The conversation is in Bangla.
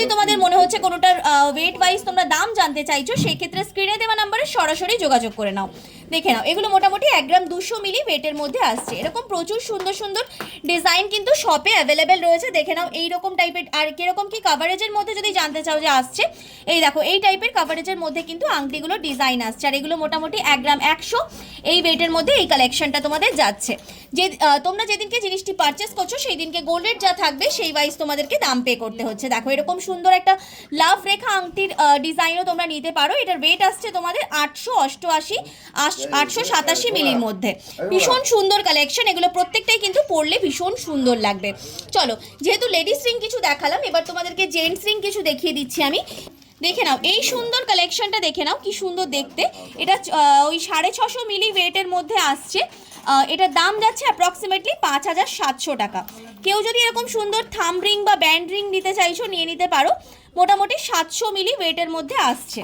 যদি তোমাদের মনে হচ্ছে কোনোটার ওয়েট ওয়াইজ তোমরা দাম জানতে চাইছো, সেই ক্ষেত্রে স্ক্রিনে দেওয়া নাম্বারে সরাসরি যোগাযোগ করে নাও। দেখে নাও, এগুলো মোটামুটি 1 গ্রাম 200 মিলি ওয়েটের মধ্যে আসছে। এরকম প্রচুর সুন্দর সুন্দর ডিজাইন কিন্তু শপে অ্যাভেলেবেল রয়েছে। দেখে নাও এইরকম টাইপের। আর কিরকম কি কাভারেজের মধ্যে যদি জানতে চাও যে আসছে, এই দেখো এই টাইপের কাভারেজের মধ্যে কিন্তু আংটিগুলো ডিজাইন আসছে। আর এগুলো মোটামুটি 1 গ্রাম 100 এই ওয়েটের মধ্যে এই কালেকশনটা তোমাদের যাচ্ছে। যে তোমরা যেদিনকে জিনিসটি পারচেস করছো সেই দিনকে গোল্ড রেট যা থাকবে সেই ওয়াইজ তোমাদেরকে দাম পে করতে হচ্ছে। দেখো এরকম সুন্দর একটা লাভ রেখা আংটির ডিজাইনও তোমরা নিতে পারো। এটার ওয়েট আসছে তোমাদের 888 887 মিলির মধ্যে। ভীষণ সুন্দর কালেকশন, এগুলো প্রত্যেকটাই কিন্তু পরলে ভীষণ সুন্দর লাগবে। চলো, যেহেতু লেডিস রিং কিছু দেখালাম, এবার তোমাদেরকে জেন্টস রিং কিছু দেখিয়ে দিচ্ছি আমি। দেখে নাও এই সুন্দর কালেকশনটা, দেখে নাও কি সুন্দর দেখতে। এটা ওই 650 মিলি ওয়েটের মধ্যে আসছে। এটার দাম যাচ্ছে অ্যাপ্রক্সিমেটলি 5700 টাকা। কেউ যদি এরকম সুন্দর থাম রিং বা ব্যান্ড রিং নিতে চাইছো, নিয়ে নিতে পারো। মোটামুটি 700 মিলি ওয়েটের মধ্যে আসছে।